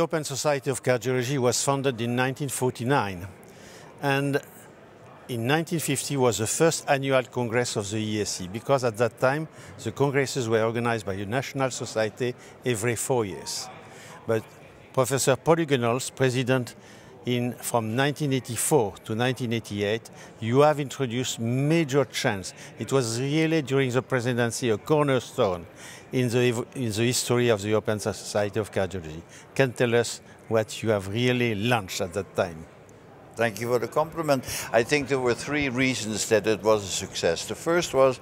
European Society of Cardiology was founded in 1949, and in 1950 was the first annual Congress of the ESC, because at that time the congresses were organized by a national society every 4 years. But Professor Hugenholtz, president from 1984 to 1988, you have introduced major change. It was really during the presidency a cornerstone in the history of the European Society of Cardiology. Can you tell us what you have really launched at that time? Thank you for the compliment. I think there were three reasons that it was a success. The first was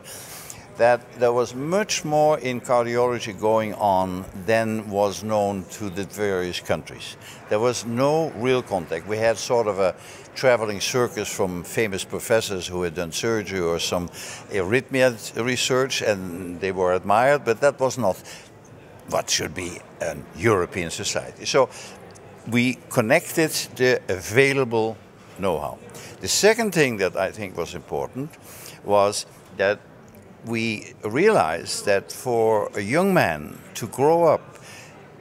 that there was much more in cardiology going on than was known to the various countries. There was no real contact. We had sort of a traveling circus from famous professors who had done surgery or some arrhythmia research, and they were admired, but that was not what should be a European society. So we connected the available know-how. The second thing that I think was important was that we realized that for a young man to grow up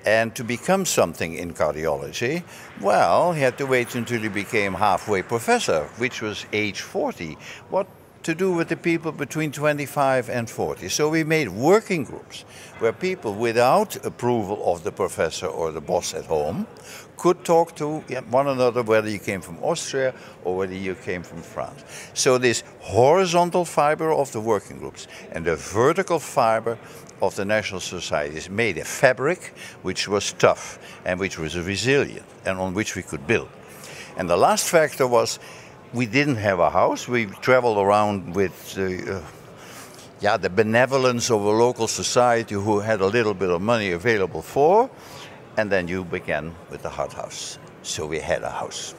and to become something in cardiology, well, he had to wait until he became halfway professor, which was age 40. What to do with the people between 25 and 40? So we made working groups where people without approval of the professor or the boss at home could talk to one another, whether you came from Austria or whether you came from France. So this horizontal fiber of the working groups and the vertical fiber of the national societies made a fabric which was tough and which was resilient and on which we could build. And the last factor was we didn't have a house. We traveled around with the benevolence of a local society who had a little bit of money available for. And then you began with the hot house. So we had a house.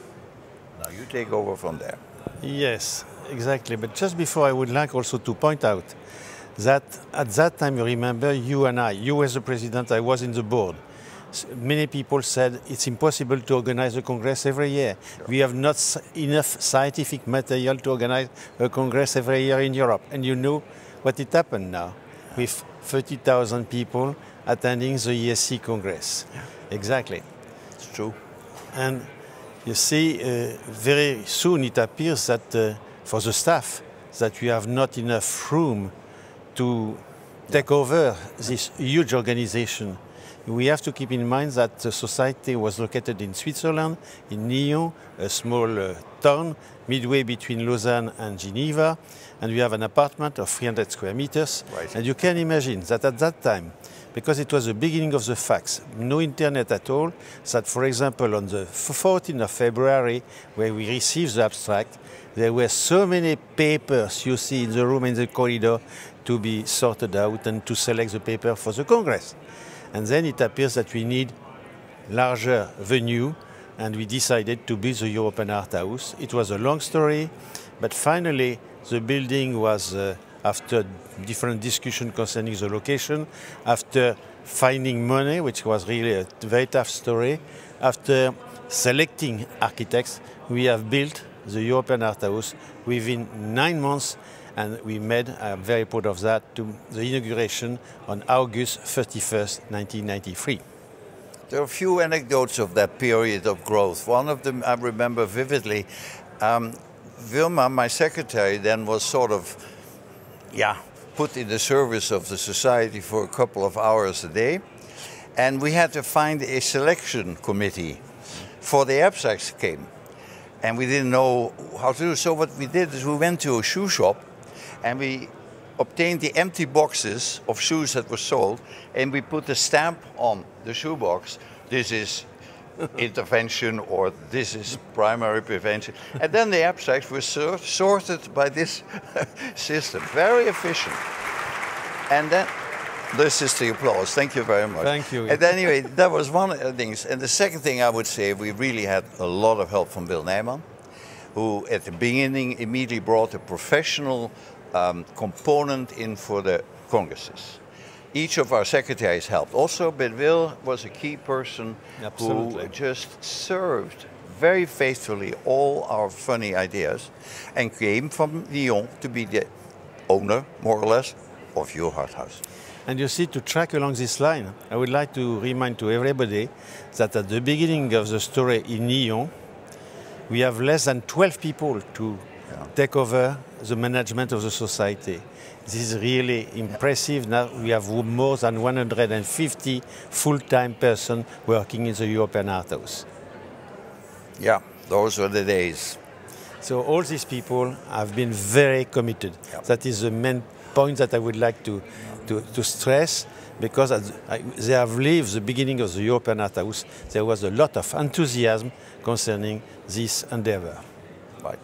Now you take over from there. Yes, exactly. But just before, I would like also to point out that at that time, you remember, you and I, you as the president, I was in the board. Many people said it's impossible to organize a congress every year. Sure. We have not enough scientific material to organize a congress every year in Europe. And you know what it happened now, with 30,000 people attending the ESC Congress. Yeah. Exactly. It's true. And you see, very soon it appears that for the staff, that we have not enough room to take over this huge organization. We have to keep in mind that the society was located in Switzerland, in Lyon, a small town midway between Lausanne and Geneva, and we have an apartment of 300 square meters. Right. And you can imagine that at that time, because it was the beginning of the fax, no internet at all, that for example on the 14th of February, where we received the abstract, there were so many papers you see in the room, in the corridor, to be sorted out and to select the paper for the Congress. And then it appears that we need larger venue, and we decided to build the European Art House. It was a long story, but finally the building was, after different discussion concerning the location, after finding money, which was really a very tough story, after selecting architects, we have built the European Art House within 9 months, and we made, I'm very proud of that, to the inauguration on August 31st, 1993. There are a few anecdotes of that period of growth. One of them I remember vividly. Wilma, my secretary, then was sort of, put in the service of the society for a couple of hours a day. And we had to find a selection committee for the abstracts came. And we didn't know how to do it. So what we did is we went to a shoe shop and we obtained the empty boxes of shoes that were sold, and we put a stamp on the shoe box. This is intervention, or this is primary prevention. And then the abstracts were sorted by this system. Very efficient. And then, this is the applause. Thank you very much. Thank you. And anyway, that was one of the things. And the second thing I would say, we really had a lot of help from Bill Nijman, who at the beginning immediately brought a professional component in for the congresses. Each of our secretaries helped also, but Will was a key person. Absolutely. Who just served very faithfully all our funny ideas and came from Lyon to be the owner, more or less, of your Art House. And you see, to track along this line, I would like to remind to everybody that at the beginning of the story in Lyon, we have less than 12 people to take over the management of the society. This is really impressive. Now we have more than 150 full-time persons working in the European Art House. Yeah, those were the days. So all these people have been very committed. Yeah. That is the main point that I would like to stress, because they have lived the beginning of the European Art House. There was a lot of enthusiasm concerning this endeavor. Right.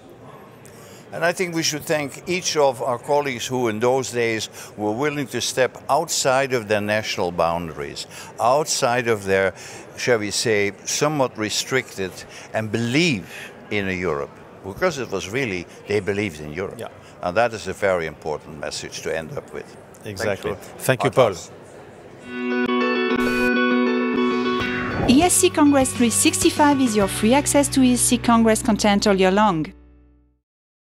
And I think we should thank each of our colleagues who in those days were willing to step outside of their national boundaries, outside of their, shall we say, somewhat restricted, and believe in a Europe. Because it was really, they believed in Europe. Yeah. And that is a very important message to end up with. Exactly. Thank you, Paul. ESC Congress 365 is your free access to ESC Congress content all year long.